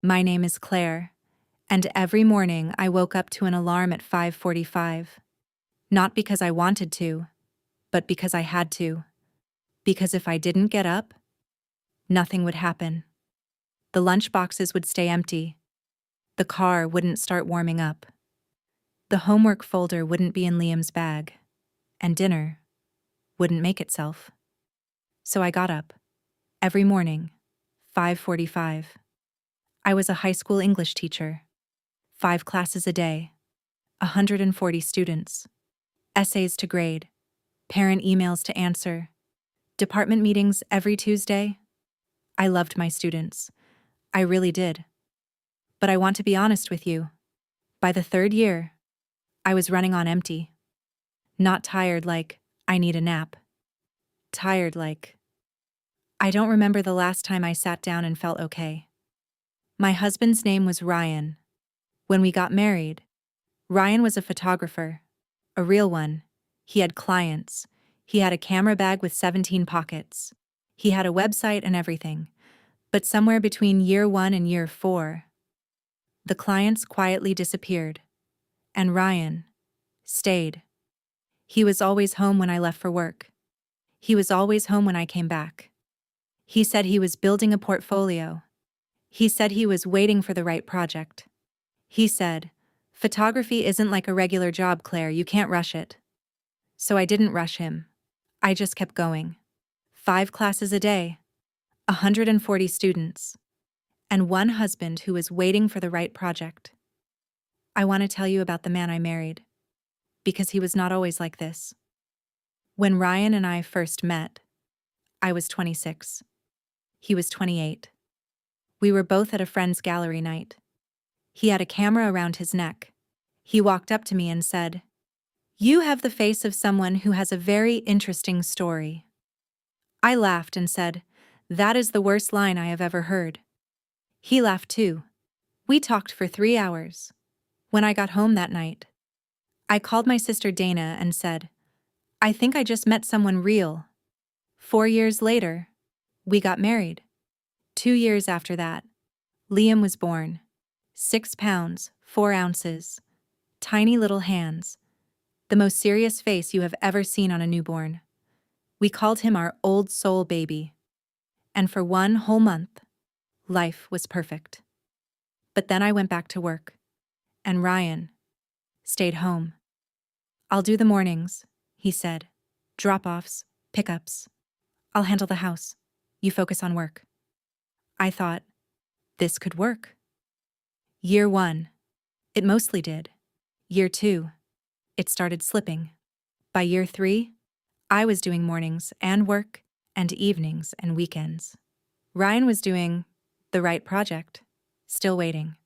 My name is Claire, and every morning I woke up to an alarm at 5:45. Not because I wanted to, but because I had to. Because if I didn't get up, nothing would happen. The lunch boxes would stay empty. The car wouldn't start warming up. The homework folder wouldn't be in Liam's bag. And dinner wouldn't make itself. So I got up. Every morning, 5:45. I was a high school English teacher. 5 classes a day. 140 students. Essays to grade. Parent emails to answer. Department meetings every Tuesday. I loved my students. I really did. But I want to be honest with you. By the 3rd year, I was running on empty. Not tired like, I need a nap. Tired like, I don't remember the last time I sat down and felt okay. My husband's name was Ryan. When we got married, Ryan was a photographer. A real one. He had clients. He had a camera bag with 17 pockets. He had a website and everything. But somewhere between year 1 and year 4, the clients quietly disappeared. And Ryan stayed. He was always home when I left for work. He was always home when I came back. He said he was building a portfolio. He said he was waiting for the right project. He said, "Photography isn't like a regular job, Claire, you can't rush it." So I didn't rush him. I just kept going. 5 classes a day, 140 students, and one husband who was waiting for the right project. I want to tell you about the man I married, because he was not always like this. When Ryan and I first met, I was 26. He was 28. We were both at a friend's gallery night. He had a camera around his neck. He walked up to me and said, "You have the face of someone who has a very interesting story." I laughed and said, "That is the worst line I have ever heard." He laughed too. We talked for 3 hours. When I got home that night, I called my sister Dana and said, "I think I just met someone real." 4 years later, we got married. 2 years after that, Liam was born. 6 pounds, 4 ounces. Tiny little hands. The most serious face you have ever seen on a newborn. We called him our old soul baby. And for 1 whole month, life was perfect. But then I went back to work. And Ryan stayed home. "I'll do the mornings," he said. "Drop-offs, pickups. I'll handle the house. You focus on work." I thought, this could work. Year 1, it mostly did. Year 2, it started slipping. By year 3, I was doing mornings and work and evenings and weekends. Ryan was doing the right project, still waiting.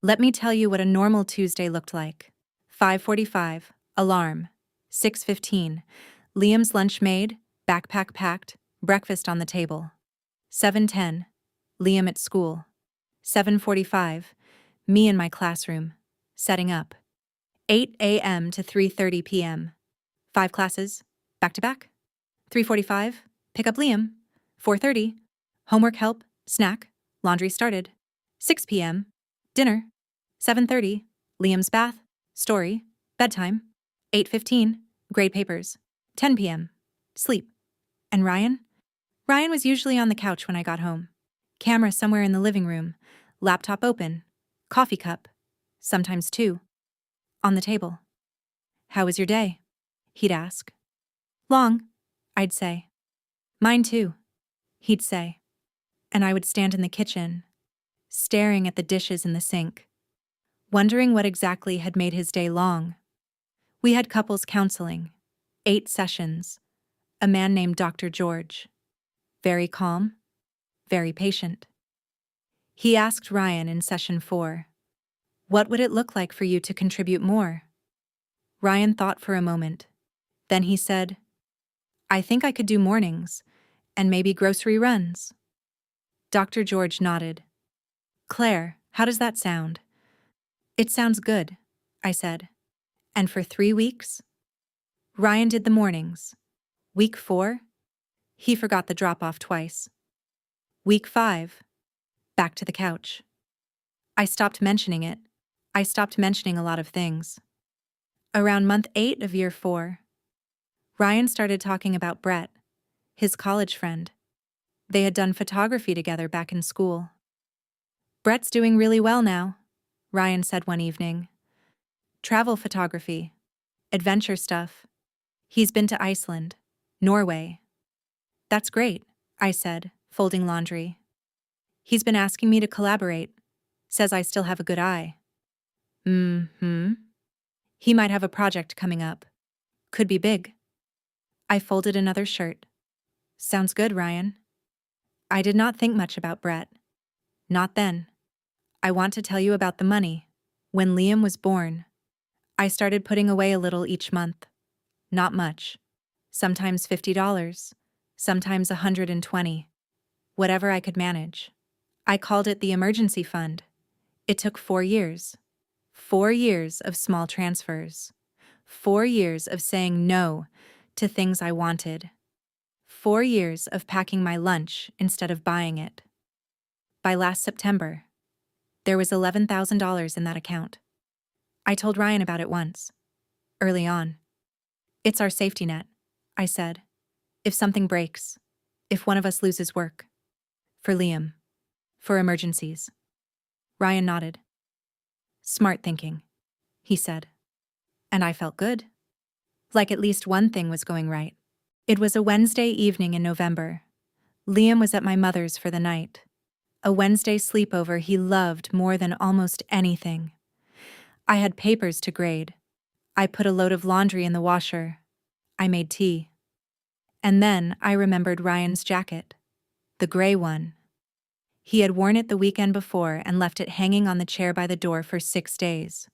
Let me tell you what a normal Tuesday looked like. 5:45, alarm. 6:15, Liam's lunch made, backpack packed, breakfast on the table. 7:10, Liam at school. 7:45, me in my classroom, setting up. 8 a.m. to 3:30 p.m. 5 classes, back to back. 3:45, pick up Liam. 4:30, homework help, snack, laundry started. 6 p.m., dinner. 7:30, Liam's bath, story, bedtime. 8:15, grade papers. 10 p.m., sleep. And Ryan? Ryan was usually on the couch when I got home. Camera somewhere in the living room, laptop open, coffee cup, sometimes 2, on the table. "How was your day?" he'd ask. "Long," I'd say. "Mine too," he'd say. And I would stand in the kitchen, staring at the dishes in the sink, wondering what exactly had made his day long. We had couples counseling, 8 sessions, a man named Dr. George. Very calm, very patient. He asked Ryan in session 4, "What would it look like for you to contribute more?" Ryan thought for a moment. Then he said, "I think I could do mornings, and maybe grocery runs." Dr. George nodded. "Claire, how does that sound?" "It sounds good," I said. And for 3 weeks, Ryan did the mornings. Week 4, he forgot the drop-off twice. Week 5, back to the couch. I stopped mentioning it. I stopped mentioning a lot of things. Around month 8 of year 4, Ryan started talking about Brett, his college friend. They had done photography together back in school. Brett's doing really well now, Ryan said one evening. Travel photography, adventure stuff. He's been to Iceland, Norway. That's great, I said, folding laundry. He's been asking me to collaborate. Says I still have a good eye. He might have a project coming up. Could be big. I folded another shirt. Sounds good, Ryan. I did not think much about Brett. Not then. I want to tell you about the money. When Liam was born, I started putting away a little each month. Not much. Sometimes $50, sometimes $120. Whatever I could manage. I called it the emergency fund. It took 4 years. 4 years of small transfers. 4 years of saying no to things I wanted. 4 years of packing my lunch instead of buying it. By last September, there was $11,000 in that account. I told Ryan about it once. Early on. It's our safety net, I said. If something breaks. If one of us loses work. For Liam. For emergencies. Ryan nodded. Smart thinking, he said. And I felt good. Like at least one thing was going right. It was a Wednesday evening in November. Liam was at my mother's for the night. A Wednesday sleepover he loved more than almost anything. I had papers to grade. I put a load of laundry in the washer. I made tea. And then I remembered Ryan's jacket. The gray one. He had worn it the weekend before and left it hanging on the chair by the door for 6 days.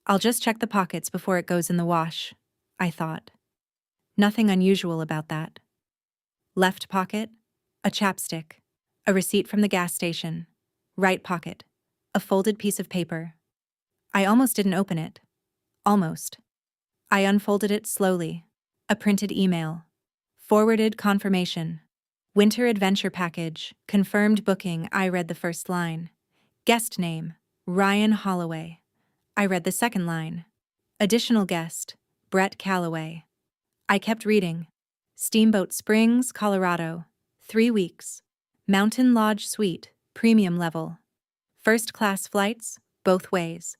I'll just check the pockets before it goes in the wash, I thought. Nothing unusual about that. Left pocket, a chapstick, a receipt from the gas station. Right pocket, a folded piece of paper. I almost didn't open it. Almost. I unfolded it slowly. A printed email. Forwarded confirmation. Winter adventure package, confirmed booking. I read the first line. Guest name, Ryan Holloway. I read the second line. Additional guest, Brett Calloway. I kept reading. Steamboat Springs, Colorado. 3 weeks. Mountain Lodge Suite, premium level. First class flights, both ways.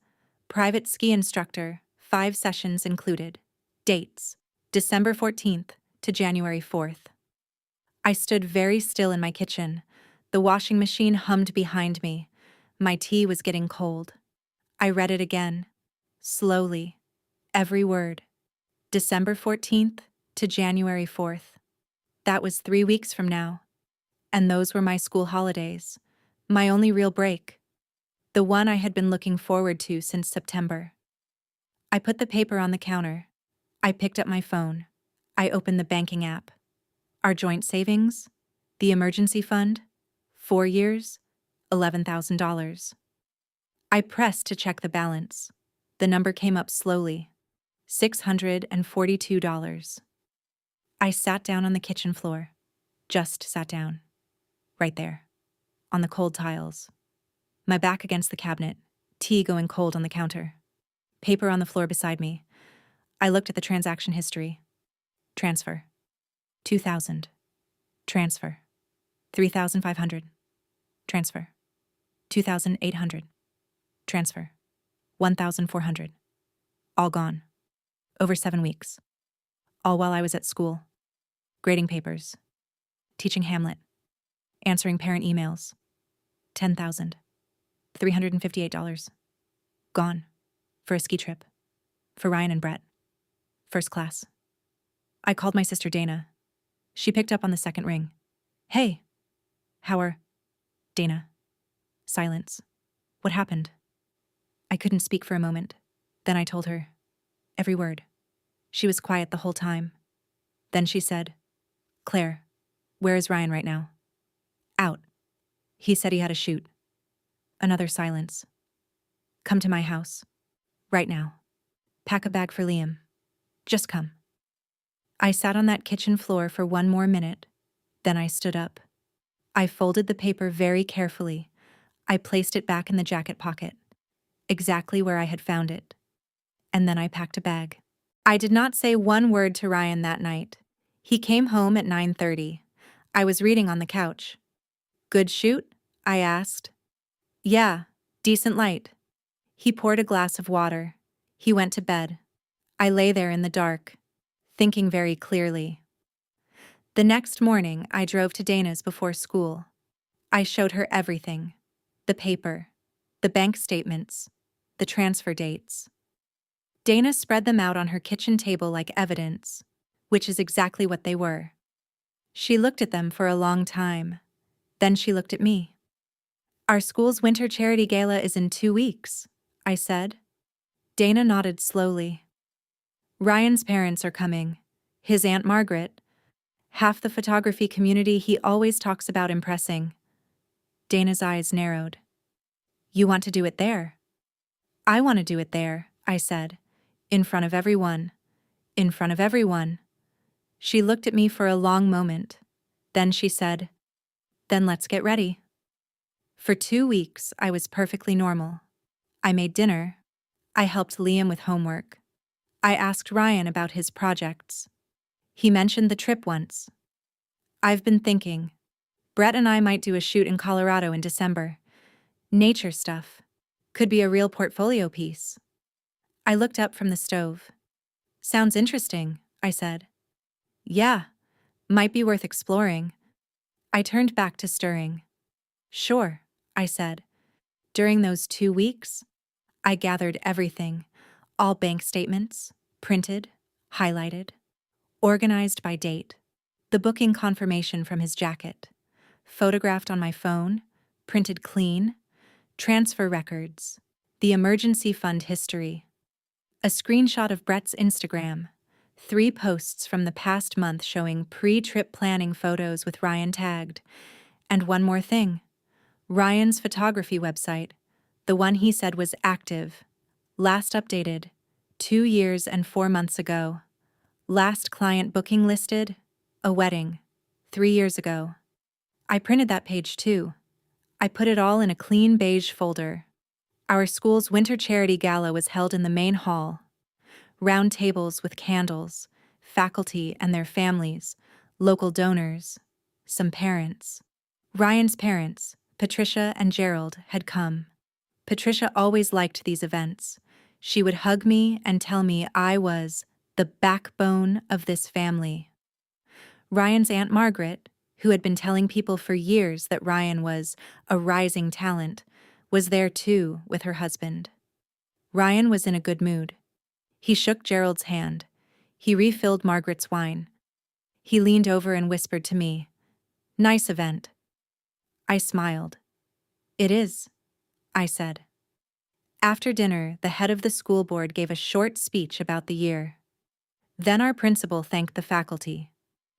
Private ski instructor, 5 sessions included. Dates, December 14th to January 4th. I stood very still in my kitchen. The washing machine hummed behind me. My tea was getting cold. I read it again. Slowly. Every word. December 14th to January 4th. That was 3 weeks from now. And those were my school holidays. My only real break. The one I had been looking forward to since September. I put the paper on the counter. I picked up my phone. I opened the banking app. Our joint savings? The emergency fund? 4 years? $11,000. I pressed to check the balance. The number came up slowly. $642. I sat down on the kitchen floor. Just sat down. Right there. On the cold tiles. My back against the cabinet. Tea going cold on the counter. Paper on the floor beside me. I looked at the transaction history. Transfer. 2,000. Transfer. 3,500. Transfer. 2,800. Transfer. 1,400. All gone. Over 7 weeks. All while I was at school. Grading papers. Teaching Hamlet. Answering parent emails. 10,000. $358. Gone. For a ski trip. For Ryan and Brett. First class. I called my sister Dana. She picked up on the second ring. Hey. How are... Dana. Silence. What happened? I couldn't speak for a moment. Then I told her. Every word. She was quiet the whole time. Then she said, Claire, where is Ryan right now? Out. He said he had a shoot. Another silence. Come to my house. Right now. Pack a bag for Liam. Just come. I sat on that kitchen floor for 1 more minute. Then I stood up. I folded the paper very carefully. I placed it back in the jacket pocket, exactly where I had found it. And then I packed a bag. I did not say one word to Ryan that night. He came home at 9:30. I was reading on the couch. "Good shoot?" I asked. "Yeah, decent light." He poured a glass of water. He went to bed. I lay there in the dark, thinking very clearly. The next morning, I drove to Dana's before school. I showed her everything: the paper, the bank statements, the transfer dates. Dana spread them out on her kitchen table like evidence, which is exactly what they were. She looked at them for a long time. Then she looked at me. "Our school's winter charity gala is in 2 weeks," I said. Dana nodded slowly. "Ryan's parents are coming. His Aunt Margaret. Half the photography community he always talks about impressing." Dana's eyes narrowed. "You want to do it there?" "I want to do it there," I said. "In front of everyone. In front of everyone." She looked at me for a long moment. Then she said, "Then let's get ready." For 2 weeks, I was perfectly normal. I made dinner. I helped Liam with homework. I asked Ryan about his projects. He mentioned the trip once. "I've been thinking. Brett and I might do a shoot in Colorado in December. Nature stuff. Could be a real portfolio piece." I looked up from the stove. "Sounds interesting," I said. "Yeah, might be worth exploring." I turned back to stirring. "Sure," I said. During those 2 weeks, I gathered everything, all bank statements, printed, highlighted, organized by date, the booking confirmation from his jacket, photographed on my phone, printed clean, transfer records, the emergency fund history, a screenshot of Brett's Instagram, 3 posts from the past month showing pre-trip planning photos with Ryan tagged, and one more thing: Ryan's photography website, the one he said was active, last updated 2 years and 4 months ago. Last client booking listed, a wedding, 3 years ago. I printed that page too. I put it all in a clean beige folder. Our school's winter charity gala was held in the main hall. Round tables with candles, faculty and their families, local donors, some parents. Ryan's parents, Patricia and Gerald, had come. Patricia always liked these events. She would hug me and tell me I was the backbone of this family. Ryan's Aunt Margaret, who had been telling people for years that Ryan was a rising talent, was there too with her husband. Ryan was in a good mood. He shook Gerald's hand. He refilled Margaret's wine. He leaned over and whispered to me, "Nice event." I smiled. "It is," I said. After dinner, the head of the school board gave a short speech about the year. Then our principal thanked the faculty.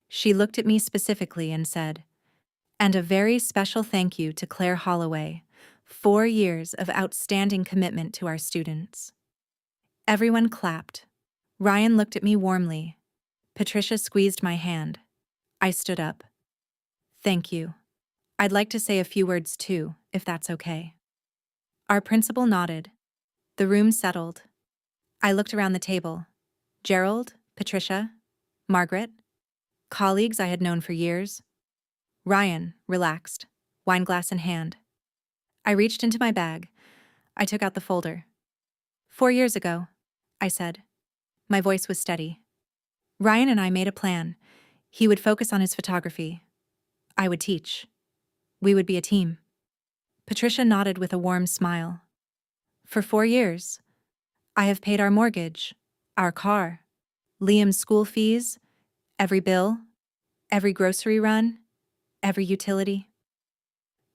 She looked at me specifically and said, "And a very special thank you to Claire Holloway, 4 years of outstanding commitment to our students." Everyone clapped. Ryan looked at me warmly. Patricia squeezed my hand. I stood up. "Thank you. I'd like to say a few words too, if that's okay." Our principal nodded. The room settled. I looked around the table. Gerald, Patricia, Margaret, colleagues I had known for years. Ryan, relaxed, wineglass in hand. I reached into my bag. I took out the folder. 4 years ago," I said. My voice was steady. "Ryan and I made a plan. He would focus on his photography. I would teach. We would be a team." Patricia nodded with a warm smile. "For 4 years, I have paid our mortgage, our car, Liam's school fees, every bill, every grocery run, every utility."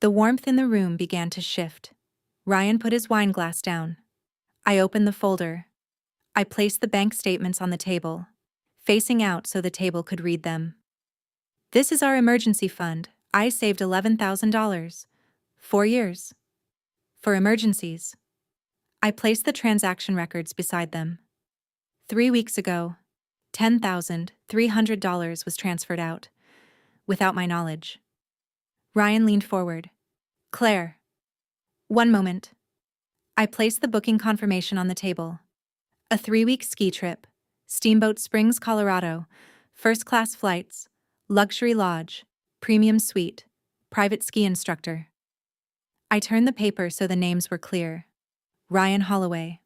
The warmth in the room began to shift. Ryan put his wine glass down. I opened the folder. I placed the bank statements on the table, facing out so the table could read them. "This is our emergency fund. I saved $11,000. 4 years. For emergencies." I placed the transaction records beside them. 3 weeks ago, $10,300 was transferred out, without my knowledge. Ryan leaned forward. "Claire." One moment. I placed the booking confirmation on the table. A 3-week ski trip, Steamboat Springs, Colorado, first-class flights, luxury lodge, premium suite, private ski instructor. I turned the paper so the names were clear. Ryan Holloway,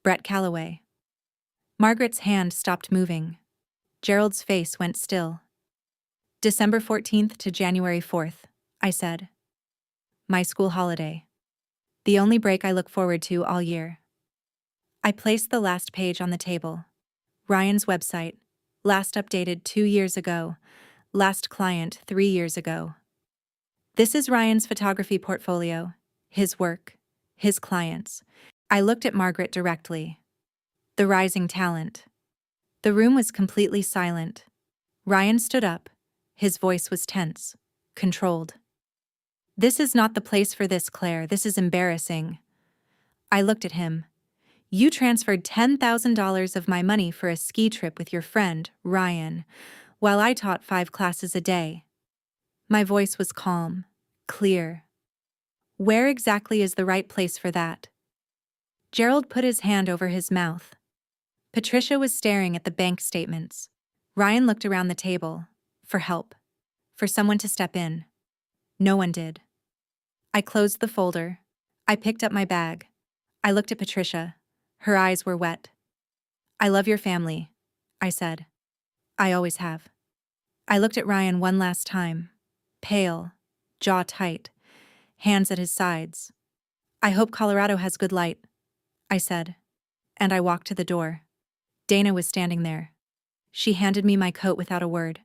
Brett Calloway. Margaret's hand stopped moving. Gerald's face went still. December 14th to January 4th, I said. My school holiday. The only break I look forward to all year. I placed the last page on the table. Ryan's website, last updated 2 years ago, last client 3 years ago. This is Ryan's photography portfolio, his work, his clients. I looked at Margaret directly. The rising talent. The room was completely silent. Ryan stood up. His voice was tense, controlled. This is not the place for this, Claire. This is embarrassing. I looked at him. You transferred $10,000 of my money for a ski trip with your friend, Ryan, while I taught 5 classes a day. My voice was calm, clear. Where exactly is the right place for that? Gerald put his hand over his mouth. Patricia was staring at the bank statements. Ryan looked around the table. For help. For someone to step in. No one did. I closed the folder. I picked up my bag. I looked at Patricia. Her eyes were wet. I love your family, I said. I always have. I looked at Ryan one last time. Pale, jaw tight, hands at his sides. I hope Colorado has good light, I said. And I walked to the door. Dana was standing there. She handed me my coat without a word.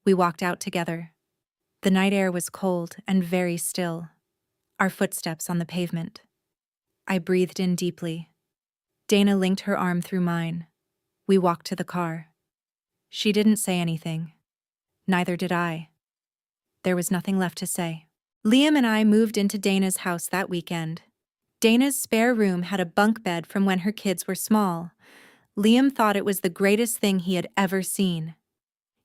We walked out together. The night air was cold and very still. Our footsteps on the pavement. I breathed in deeply. Dana linked her arm through mine. We walked to the car. She didn't say anything. Neither did I. There was nothing left to say. Liam and I moved into Dana's house that weekend. Dana's spare room had a bunk bed from when her kids were small. Liam thought it was the greatest thing he had ever seen.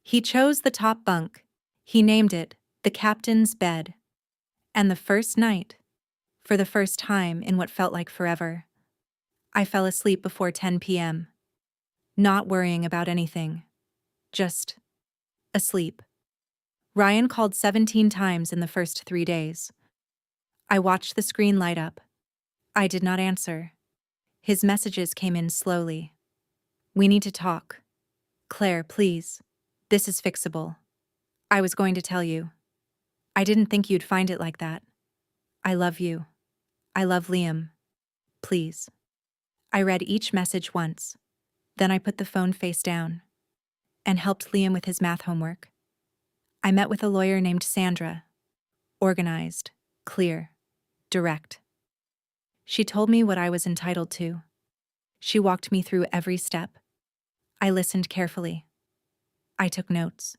He chose the top bunk. He named it the captain's bed. And the first night, for the first time in what felt like forever, I fell asleep before 10 p.m. Not worrying about anything. Just asleep. Ryan called 17 times in the first 3 days. I watched the screen light up. I did not answer. His messages came in slowly. We need to talk. Claire, please. This is fixable. I was going to tell you. I didn't think you'd find it like that. I love you. I love Liam. Please. I read each message once. Then I put the phone face down and helped Liam with his math homework. I met with a lawyer named Sandra. Organized, clear, direct. She told me what I was entitled to. She walked me through every step. I listened carefully. I took notes.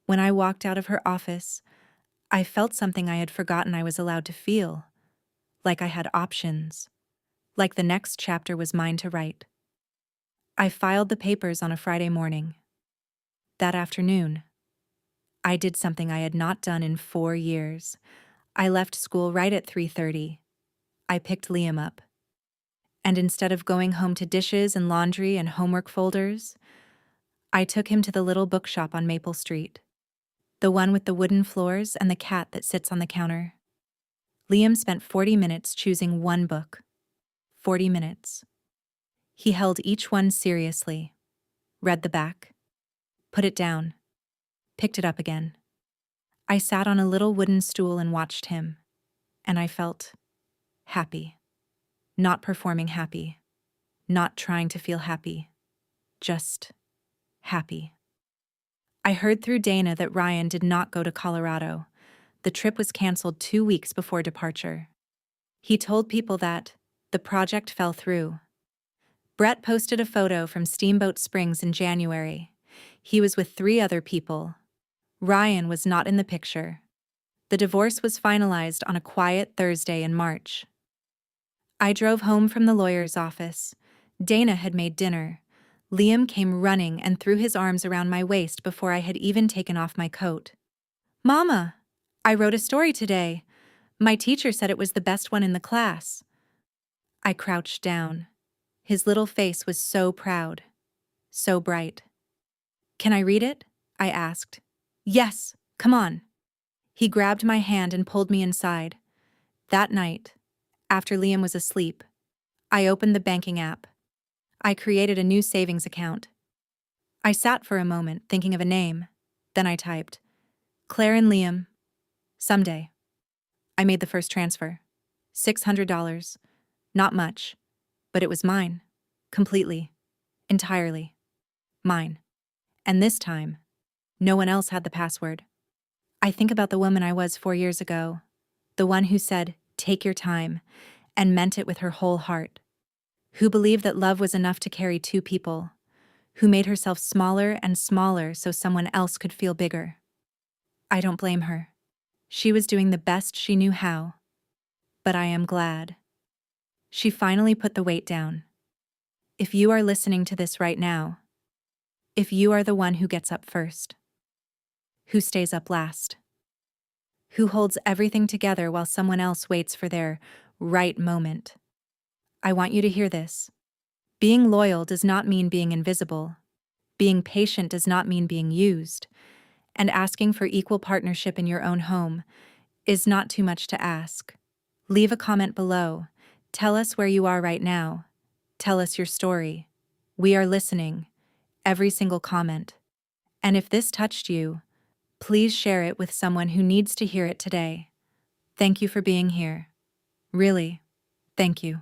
When I walked out of her office, I felt something I had forgotten I was allowed to feel. Like I had options. Like the next chapter was mine to write. I filed the papers on a Friday morning. That afternoon, I did something I had not done in 4 years. I left school right at 3:30. I picked Liam up. And instead of going home to dishes and laundry and homework folders, I took him to the little bookshop on Maple Street. The one with the wooden floors and the cat that sits on the counter. Liam spent 40 minutes choosing one book. 40 minutes. He held each one seriously, read the back, put it down, picked it up again. I sat on a little wooden stool and watched him, and I felt happy. Not performing happy, not trying to feel happy, just happy. I heard through Dana that Ryan did not go to Colorado. The trip was canceled 2 weeks before departure. He told people that the project fell through. Brett posted a photo from Steamboat Springs in January. He was with 3 other people. Ryan was not in the picture. The divorce was finalized on a quiet Thursday in March. I drove home from the lawyer's office. Dana had made dinner. Liam came running and threw his arms around my waist before I had even taken off my coat. "Mama, I wrote a story today. My teacher said it was the best one in the class. I crouched down. His little face was so proud, so bright. Can I read it? I asked. Yes, come on. He grabbed my hand and pulled me inside. That night, after Liam was asleep, I opened the banking app. I created a new savings account. I sat for a moment thinking of a name. Then I typed, Claire and Liam, someday. I made the first transfer. $600. Not much, but it was mine. Completely. Entirely. Mine. And this time, no one else had the password. I think about the woman I was 4 years ago, the one who said, take your time, and meant it with her whole heart, who believed that love was enough to carry two people, who made herself smaller and smaller so someone else could feel bigger. I don't blame her. She was doing the best she knew how. But I am glad. She finally put the weight down. If you are listening to this right now, if you are the one who gets up first, who stays up last, who holds everything together while someone else waits for their right moment, I want you to hear this. Being loyal does not mean being invisible. Being patient does not mean being used. And asking for equal partnership in your own home is not too much to ask. Leave a comment below. Tell us where you are right now. Tell us your story. We are listening. Every single comment. And if this touched you, please share it with someone who needs to hear it today. Thank you for being here. Really, thank you.